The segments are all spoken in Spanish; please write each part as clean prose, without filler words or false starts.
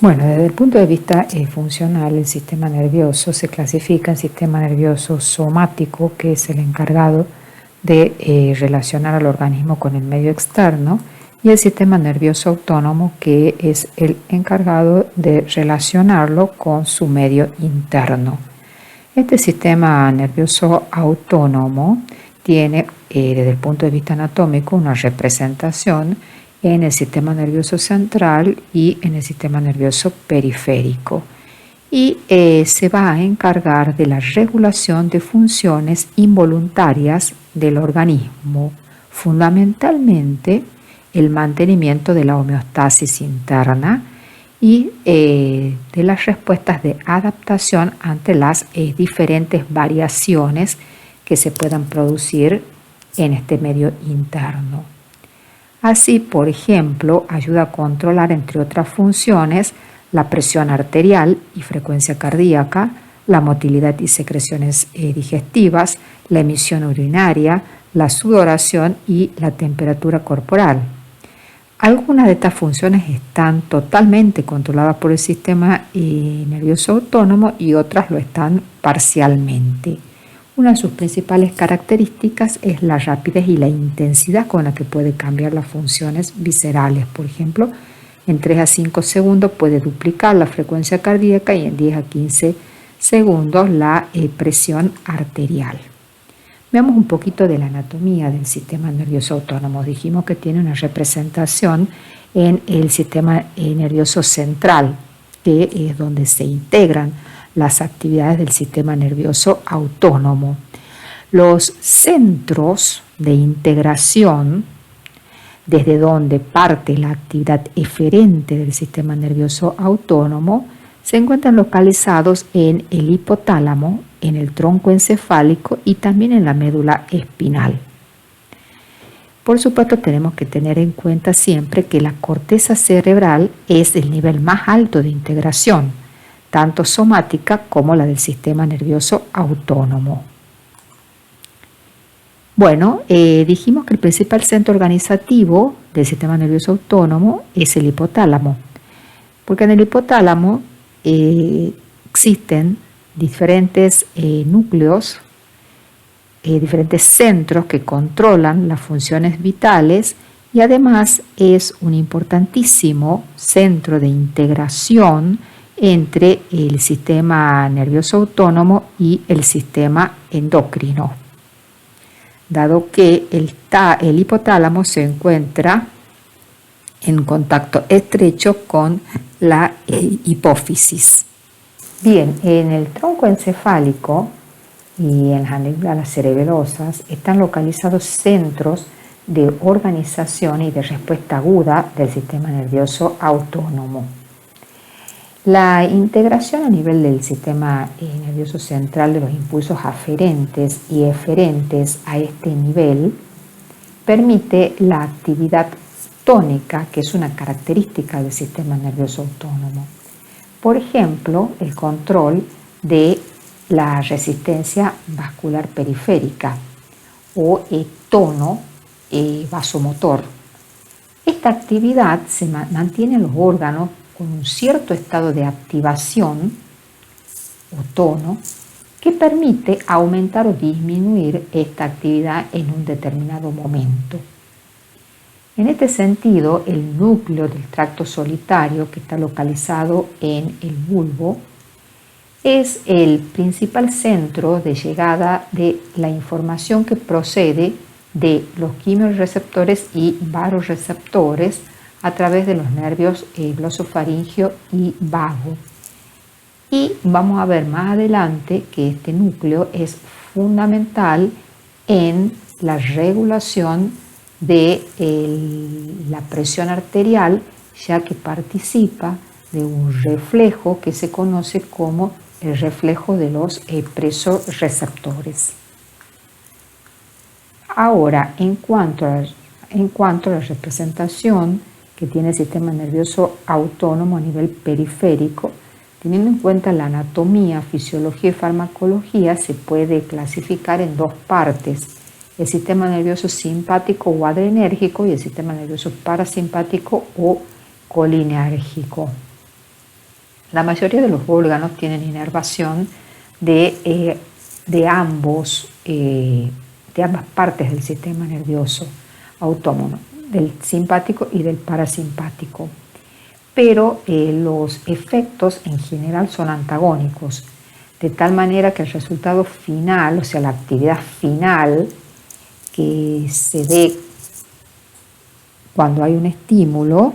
Bueno, desde el punto de vista funcional, el sistema nervioso se clasifica en sistema nervioso somático, que es el encargado de relacionar al organismo con el medio externo, y el sistema nervioso autónomo, que es el encargado de relacionarlo con su medio interno. Este sistema nervioso autónomo tiene, desde el punto de vista anatómico, una representación en el sistema nervioso central y en el sistema nervioso periférico. Y se va a encargar de la regulación de funciones involuntarias del organismo, fundamentalmente el mantenimiento de la homeostasis interna y de las respuestas de adaptación ante las diferentes variaciones que se puedan producir en este medio interno. Así, por ejemplo, ayuda a controlar, entre otras funciones, la presión arterial y frecuencia cardíaca, la motilidad y secreciones digestivas, la emisión urinaria, la sudoración y la temperatura corporal. Algunas de estas funciones están totalmente controladas por el sistema nervioso autónomo y otras lo están parcialmente. Una de sus principales características es la rapidez y la intensidad con la que puede cambiar las funciones viscerales. Por ejemplo, en 3 a 5 segundos puede duplicar la frecuencia cardíaca y en 10 a 15 segundos la presión arterial. Veamos un poquito de la anatomía del sistema nervioso autónomo. Dijimos que tiene una representación en el sistema nervioso central, que es donde se integran las actividades del sistema nervioso autónomo. Los centros de integración, desde donde parte la actividad eferente del sistema nervioso autónomo, se encuentran localizados en el hipotálamo, en el tronco encefálico y también en la médula espinal. Por supuesto, tenemos que tener en cuenta siempre que la corteza cerebral es el nivel más alto de integración, tanto somática como la del sistema nervioso autónomo. Bueno, dijimos que el principal centro organizativo del sistema nervioso autónomo es el hipotálamo, porque en el hipotálamo existen diferentes núcleos, diferentes centros que controlan las funciones vitales y además es un importantísimo centro de integración entre el sistema nervioso autónomo y el sistema endocrino, dado que el hipotálamo se encuentra en contacto estrecho con la hipófisis. Bien, en el tronco encefálico y en las amígdalas cerebelosas están localizados centros de organización y de respuesta aguda del sistema nervioso autónomo. La integración a nivel del sistema nervioso central de los impulsos aferentes y eferentes a este nivel permite la actividad tónica, que es una característica del sistema nervioso autónomo. Por ejemplo, el control de la resistencia vascular periférica o tono vasomotor. Esta actividad se mantiene en los órganos con un cierto estado de activación o tono que permite aumentar o disminuir esta actividad en un determinado momento. En este sentido, el núcleo del tracto solitario, que está localizado en el bulbo, es el principal centro de llegada de la información que procede de los quimiorreceptores y baroreceptores a través de los nervios glosofaringio y vago. Y vamos a ver más adelante que este núcleo es fundamental en la regulación de la presión arterial, ya que participa de un reflejo que se conoce como el reflejo de los presoreceptores. Ahora, en cuanto a la representación que tiene el sistema nervioso autónomo a nivel periférico, teniendo en cuenta la anatomía, fisiología y farmacología, se puede clasificar en dos partes: el sistema nervioso simpático o adrenérgico y el sistema nervioso parasimpático o colinérgico. La mayoría de los órganos tienen inervación de ambas partes del sistema nervioso autónomo, del simpático y del parasimpático. Pero los efectos en general son antagónicos, de tal manera que el resultado final, o sea, la actividad final que se dé cuando hay un estímulo,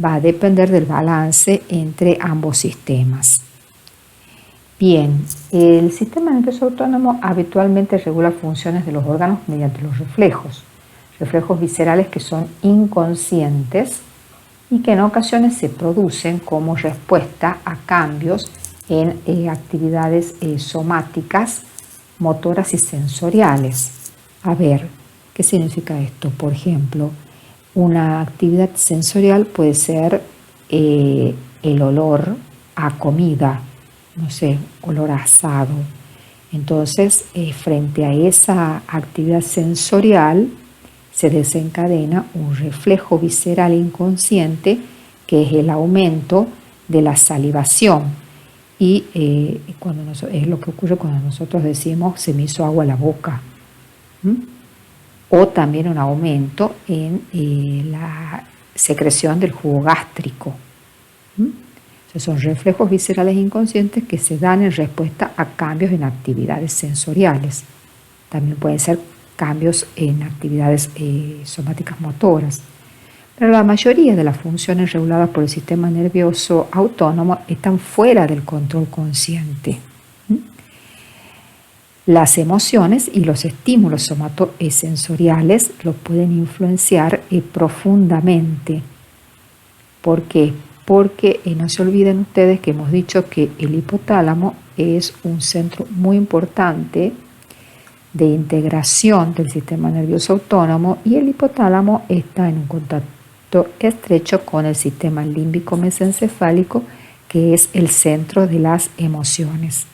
va a depender del balance entre ambos sistemas. Bien, el sistema nervioso autónomo habitualmente regula funciones de los órganos mediante los reflejos viscerales que son inconscientes y que en ocasiones se producen como respuesta a cambios en actividades somáticas, motoras y sensoriales. A ver, ¿qué significa esto? Por ejemplo, una actividad sensorial puede ser el olor a comida, no sé, olor a asado. Entonces, frente a esa actividad sensorial, se desencadena un reflejo visceral inconsciente que es el aumento de la salivación. Y es lo que ocurre cuando nosotros decimos se me hizo agua la boca. O también un aumento en la secreción del jugo gástrico. Entonces son reflejos viscerales inconscientes que se dan en respuesta a cambios en actividades sensoriales. También pueden ser cambios en actividades somáticas motoras. Pero la mayoría de las funciones reguladas por el sistema nervioso autónomo están fuera del control consciente. Las emociones y los estímulos somatosensoriales los pueden influenciar profundamente. ¿Por qué? Porque no se olviden ustedes que hemos dicho que el hipotálamo es un centro muy importante de integración del sistema nervioso autónomo y el hipotálamo está en un contacto estrecho con el sistema límbico mesencefálico, que es el centro de las emociones.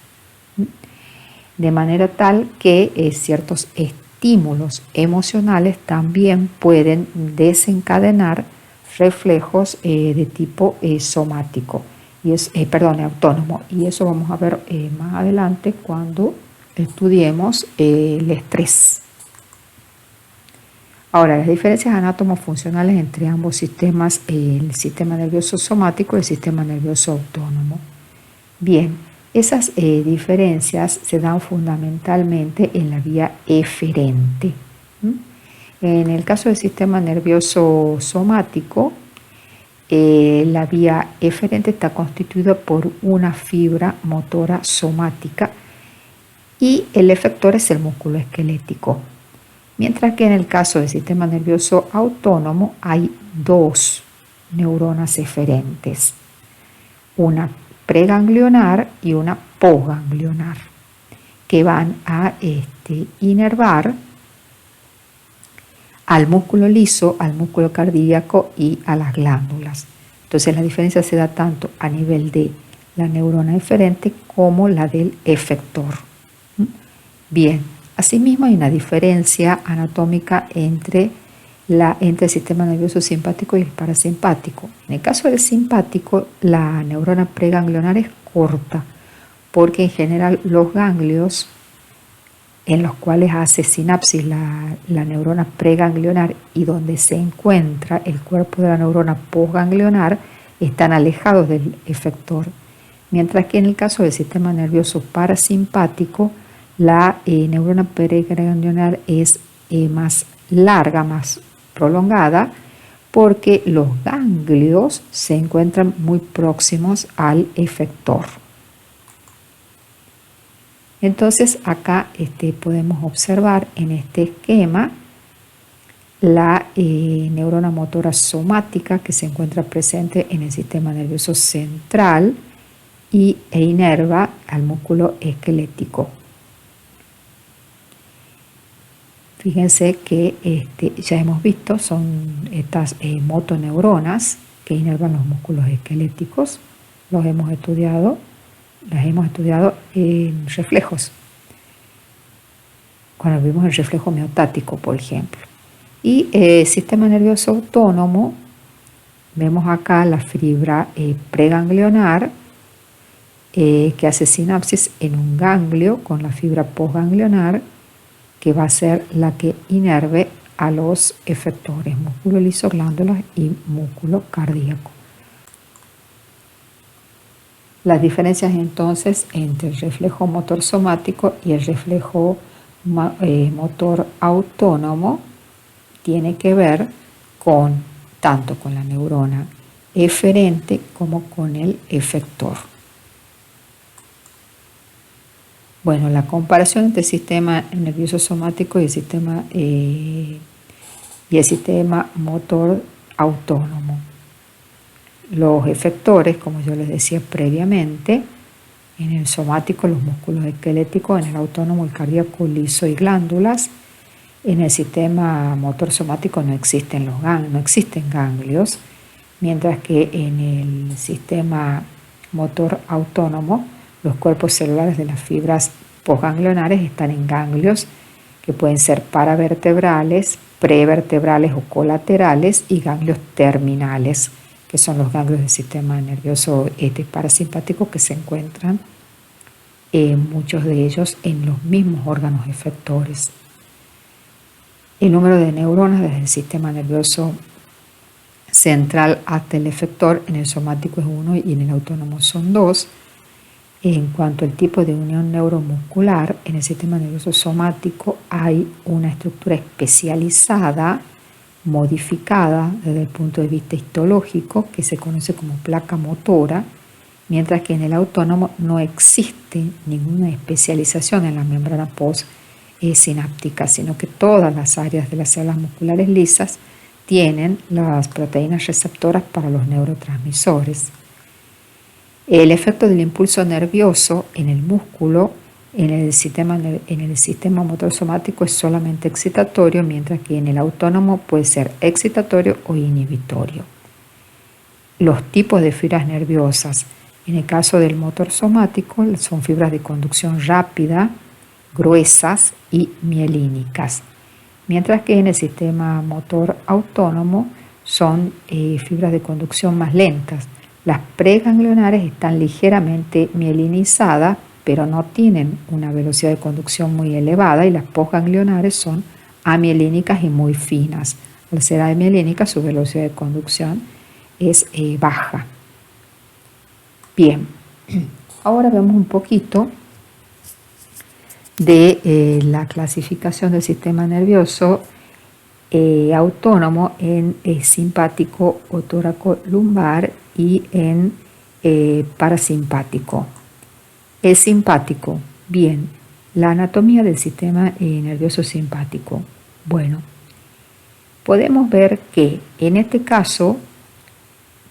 De manera tal que ciertos estímulos emocionales también pueden desencadenar reflejos de tipo somático, autónomo. Y eso vamos a ver más adelante cuando estudiemos el estrés. Ahora, las diferencias anátomo-funcionales entre ambos sistemas, el sistema nervioso somático y el sistema nervioso autónomo. Bien, esas diferencias se dan fundamentalmente en la vía eferente. En el caso del sistema nervioso somático, la vía eferente está constituida por una fibra motora somática y el efector es el músculo esquelético. Mientras que en el caso del sistema nervioso autónomo hay dos neuronas eferentes, una preganglionar y una posganglionar, que van a inervar al músculo liso, al músculo cardíaco y a las glándulas. Entonces la diferencia se da tanto a nivel de la neurona eferente como la del efector. Bien, asimismo hay una diferencia anatómica entre el sistema nervioso simpático y el parasimpático. En el caso del simpático, la neurona preganglionar es corta, porque en general los ganglios en los cuales hace sinapsis la neurona preganglionar y donde se encuentra el cuerpo de la neurona posganglionar están alejados del efector. Mientras que en el caso del sistema nervioso parasimpático, la neurona preganglionar es más larga, más prolongada, porque los ganglios se encuentran muy próximos al efector. Entonces acá podemos observar en este esquema la neurona motora somática que se encuentra presente en el sistema nervioso central e inerva al músculo esquelético. Fíjense que ya hemos visto, son estas motoneuronas que inervan los músculos esqueléticos. Las hemos estudiado en reflejos, cuando vimos el reflejo miotático, por ejemplo. Y el sistema nervioso autónomo, vemos acá la fibra preganglionar que hace sinapsis en un ganglio con la fibra postganglionar, que va a ser la que inerve a los efectores, músculo liso, glándulas y músculo cardíaco. Las diferencias entonces entre el reflejo motor somático y el reflejo motor autónomo tiene que ver tanto con la neurona eferente como con el efector. Bueno, la comparación entre el sistema nervioso somático y el sistema motor autónomo. Los efectores, como yo les decía previamente, en el somático los músculos esqueléticos, en el autónomo el cardíaco, liso y glándulas. En el sistema motor somático no existen ganglios, mientras que en el sistema motor autónomo los cuerpos celulares de las fibras postganglionares están en ganglios que pueden ser paravertebrales, prevertebrales o colaterales, y ganglios terminales, que son los ganglios del sistema nervioso parasimpático, que se encuentran muchos de ellos en los mismos órganos efectores. El número de neuronas desde el sistema nervioso central hasta el efector en el somático es 1 y en el autónomo son 2. En cuanto al tipo de unión neuromuscular, en el sistema nervioso somático hay una estructura especializada, modificada desde el punto de vista histológico, que se conoce como placa motora, mientras que en el autónomo no existe ninguna especialización en la membrana postsináptica, sino que todas las áreas de las células musculares lisas tienen las proteínas receptoras para los neurotransmisores. El efecto del impulso nervioso en el músculo, en el sistema motor somático, es solamente excitatorio, mientras que en el autónomo puede ser excitatorio o inhibitorio. Los tipos de fibras nerviosas, en el caso del motor somático, son fibras de conducción rápida, gruesas y mielínicas, mientras que en el sistema motor autónomo son fibras de conducción más lentas. Las preganglionares están ligeramente mielinizadas, pero no tienen una velocidad de conducción muy elevada, y las postganglionares son amielínicas y muy finas. Al ser amielínicas, su velocidad de conducción es baja. Bien, ahora vemos un poquito de la clasificación del sistema nervioso autónomo en simpático o tóraco lumbar y en parasimpático. El simpático, bien, la anatomía del sistema nervioso simpático. Bueno, podemos ver que en este caso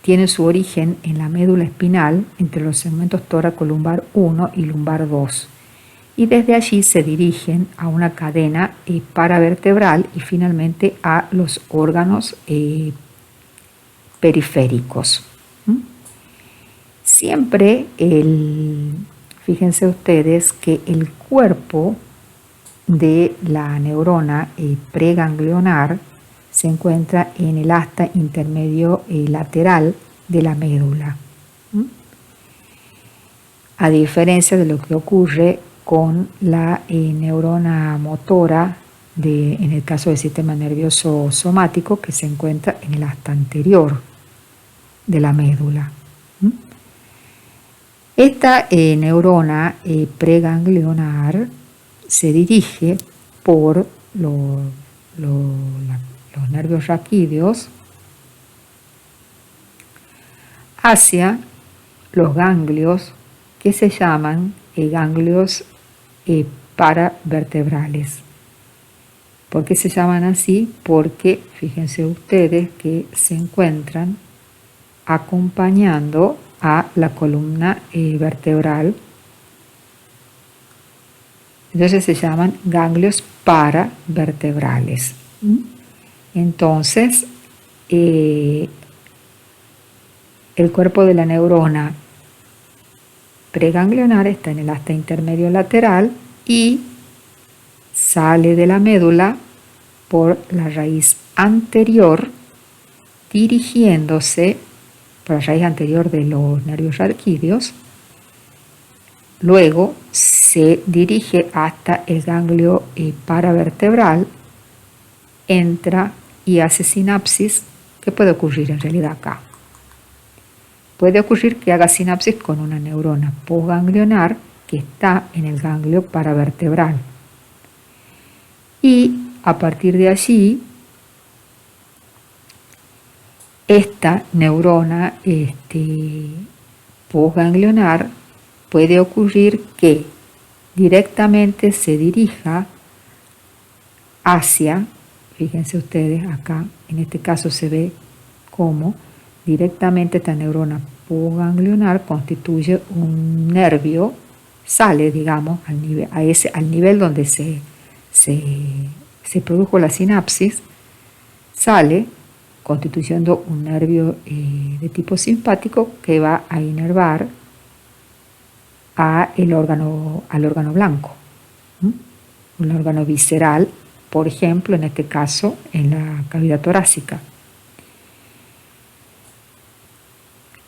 tiene su origen en la médula espinal entre los segmentos tóraco-lumbar 1 y lumbar 2. Y desde allí se dirigen a una cadena paravertebral y finalmente a los órganos periféricos. Siempre, fíjense ustedes que el cuerpo de la neurona preganglionar se encuentra en el asta intermedio lateral de la médula. A diferencia de lo que ocurre con la neurona motora en el caso del sistema nervioso somático, que se encuentra en el asta anterior de la médula. Esta neurona preganglionar se dirige por los nervios raquídeos hacia los ganglios que se llaman ganglios paravertebrales. ¿Por qué se llaman así? Porque fíjense ustedes que se encuentran acompañando a la columna vertebral. Entonces se llaman ganglios paravertebrales. Entonces, el cuerpo de la neurona preganglionar está en el asta intermedio lateral y sale de la médula por la raíz anterior, dirigiéndose por la raíz anterior de los nervios raquídeos, luego se dirige hasta el ganglio paravertebral, entra y hace sinapsis. ¿Qué puede ocurrir en realidad acá? Puede ocurrir que haga sinapsis con una neurona postganglionar que está en el ganglio paravertebral. Y a partir de allí, esta neurona postganglionar puede ocurrir que directamente se dirija hacia, fíjense ustedes acá, en este caso se ve cómo directamente esta neurona postganglionar constituye un nervio, sale, digamos, al nivel donde se produjo la sinapsis, sale constituyendo un nervio de tipo simpático que va a inervar al órgano blanco, un órgano visceral, por ejemplo, en este caso, en la cavidad torácica.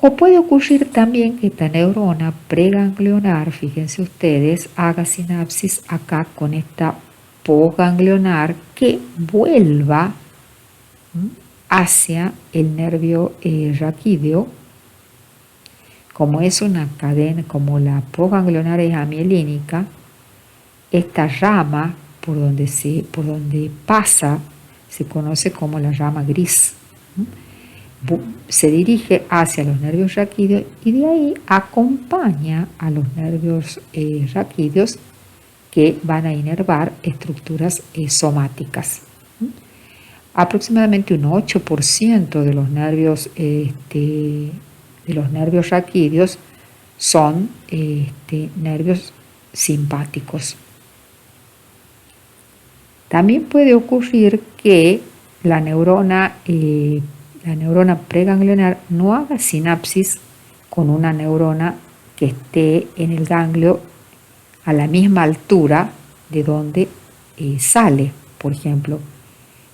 O puede ocurrir también que esta neurona preganglionar, fíjense ustedes, haga sinapsis acá con esta postganglionar que vuelva hacia el nervio raquídeo. Como es una cadena, como la postganglionar es amielínica, esta rama por donde pasa se conoce como la rama gris. Se dirige hacia los nervios raquídeos y de ahí acompaña a los nervios raquídeos que van a inervar estructuras somáticas. Aproximadamente un 8% de los nervios raquídeos son nervios simpáticos. También puede ocurrir que la neurona preganglionar no haga sinapsis con una neurona que esté en el ganglio a la misma altura de donde sale. Por ejemplo,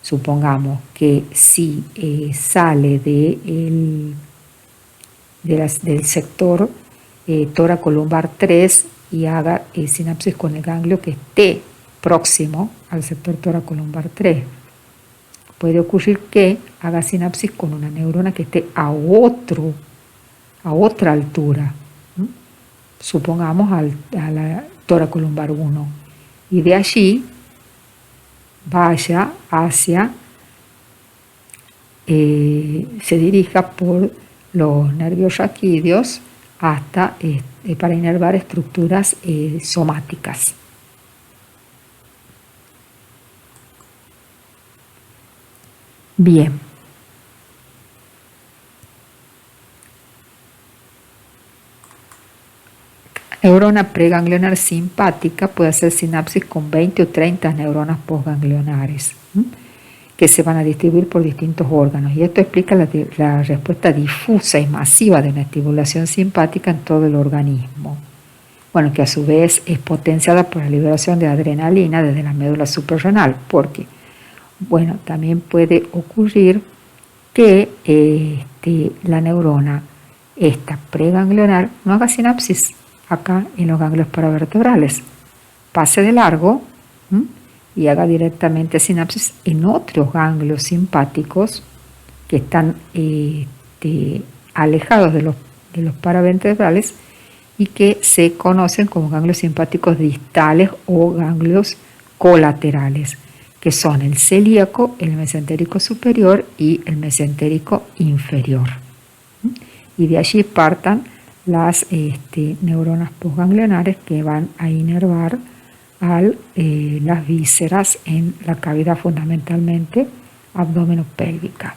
supongamos que si sale del sector toracolumbar 3 y haga sinapsis con el ganglio que esté próximo al sector toracolumbar 3. Puede ocurrir que haga sinapsis con una neurona que esté a otra altura, supongamos a la toracolumbar 1, y de allí vaya hacia, se dirija por los nervios raquídeos hasta para inervar estructuras somáticas. Bien. Neurona preganglionar simpática puede hacer sinapsis con 20 o 30 neuronas postganglionares que se van a distribuir por distintos órganos. Y esto explica la respuesta difusa y masiva de una estimulación simpática en todo el organismo. Bueno, que a su vez es potenciada por la liberación de adrenalina desde la médula suprarrenal, porque bueno, también puede ocurrir que la neurona, esta preganglionar, no haga sinapsis acá en los ganglios paravertebrales, pase de largo y haga directamente sinapsis en otros ganglios simpáticos que están alejados de los paravertebrales y que se conocen como ganglios simpáticos distales o ganglios colaterales, que son el celíaco, el mesentérico superior y el mesentérico inferior. Y de allí partan las neuronas postganglionares que van a inervar las vísceras en la cavidad fundamentalmente abdominopélvica.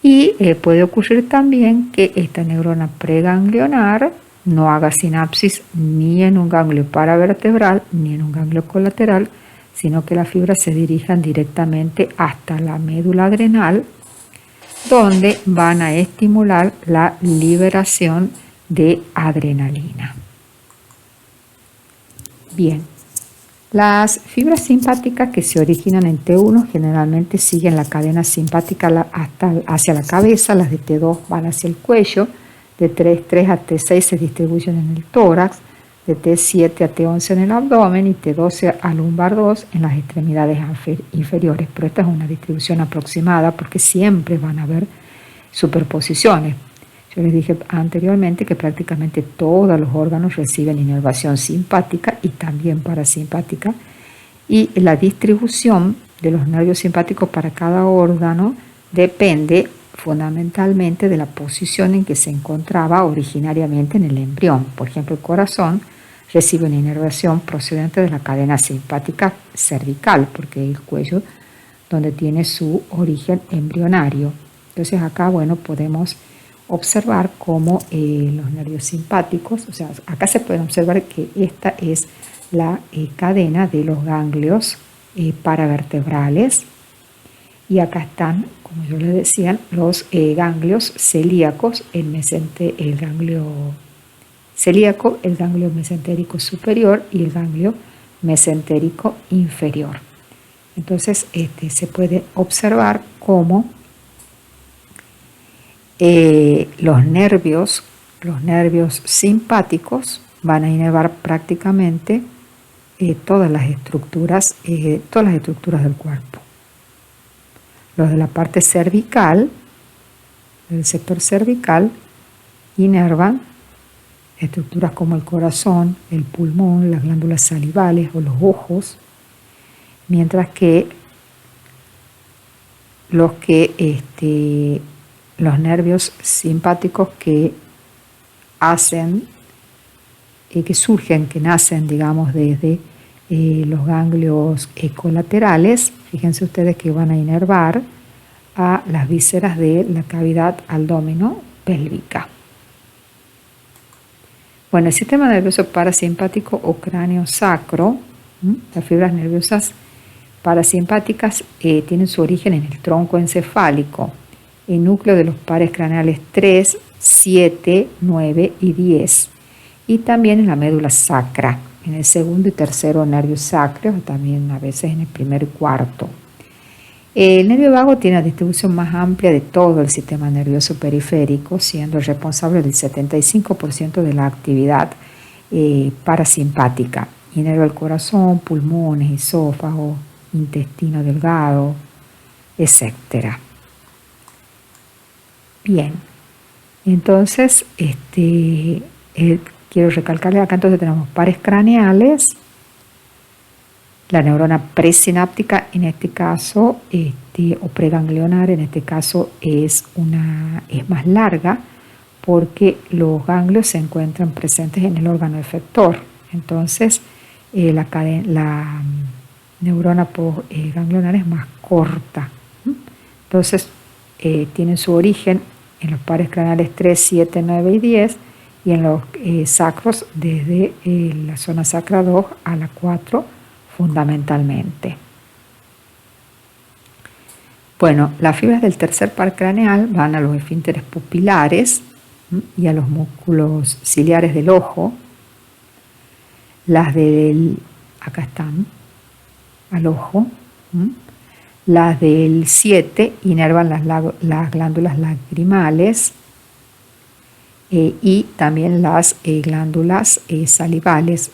Y puede ocurrir también que esta neurona preganglionar no haga sinapsis ni en un ganglio paravertebral ni en un ganglio colateral, sino que las fibras se dirijan directamente hasta la médula adrenal, donde van a estimular la liberación de adrenalina. Bien, las fibras simpáticas que se originan en T1 generalmente siguen la cadena simpática hacia la cabeza, las de T2 van hacia el cuello de T3 a T6 se distribuyen en el tórax, de T7 a T11 en el abdomen y T12 a lumbar 2 en las extremidades inferiores. Pero esta es una distribución aproximada porque siempre van a haber superposiciones. Yo les dije anteriormente que prácticamente todos los órganos reciben inervación simpática y también parasimpática, y la distribución de los nervios simpáticos para cada órgano depende fundamentalmente de la posición en que se encontraba originariamente en el embrión. Por ejemplo, el corazón recibe una inervación procedente de la cadena simpática cervical, porque es el cuello donde tiene su origen embrionario. Entonces acá, bueno, podemos observar cómo los nervios simpáticos, o sea, acá se puede observar que esta es la cadena de los ganglios paravertebrales, y acá están, como yo les decía, los ganglios celíacos, el ganglio celíaco, el ganglio mesentérico superior y el ganglio mesentérico inferior. Entonces se puede observar cómo los nervios simpáticos van a inervar prácticamente todas las estructuras del cuerpo. Los de la parte cervical, del sector cervical, inervan estructuras como el corazón, el pulmón, las glándulas salivales o los ojos, mientras que los nervios simpáticos que nacen, digamos, desde los ganglios colaterales, fíjense ustedes que van a inervar a las vísceras de la cavidad abdominopélvica. Bueno, el sistema nervioso parasimpático o cráneo sacro, las fibras nerviosas parasimpáticas tienen su origen en el tronco encefálico, el núcleo de los pares craneales 3, 7, 9 y 10, y también en la médula sacra, en el segundo y tercero nervio sacro, también a veces en el primer y cuarto. El nervio vago tiene la distribución más amplia de todo el sistema nervioso periférico, siendo el responsable del 75% de la actividad parasimpática. Inerva el corazón, pulmones, esófago, intestino delgado, etc. Bien, entonces quiero recalcarles acá, entonces tenemos pares craneales, la neurona presináptica en este caso, o preganglionar en este caso es más larga porque los ganglios se encuentran presentes en el órgano efector. Entonces la neurona ganglionar es más corta. Entonces tiene su origen en los pares craneales 3, 7, 9 y 10 y en los sacros desde la zona sacra 2 a la 4 fundamentalmente. Bueno, las fibras del tercer par craneal van a los esfínteres pupilares y a los músculos ciliares del ojo. Acá están, al ojo. Las del 7 inervan las glándulas lagrimales y también las glándulas salivales.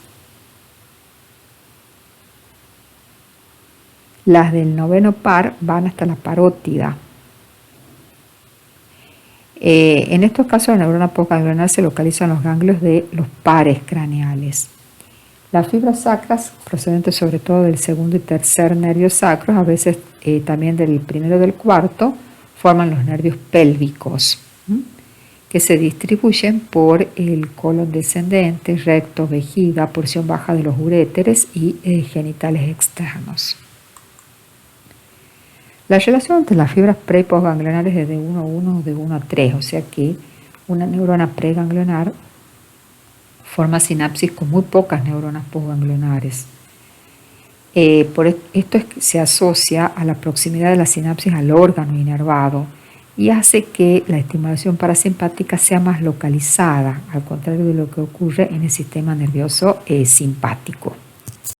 Las del noveno par van hasta la parótida. En estos casos, la neurona postganglionar se localizan los ganglios de los pares craneales. Las fibras sacras, procedentes sobre todo del segundo y tercer nervio sacros, a veces también del primero y del cuarto, forman los nervios pélvicos, que se distribuyen por el colon descendente, recto, vejiga, porción baja de los uréteres y genitales externos. La relación entre las fibras pre y postganglionares es de 1 a 1 o de 1 a 3, o sea que una neurona preganglionar forma sinapsis con muy pocas neuronas postganglionares. Por esto se asocia a la proximidad de la sinapsis al órgano inervado y hace que la estimulación parasimpática sea más localizada, al contrario de lo que ocurre en el sistema nervioso simpático.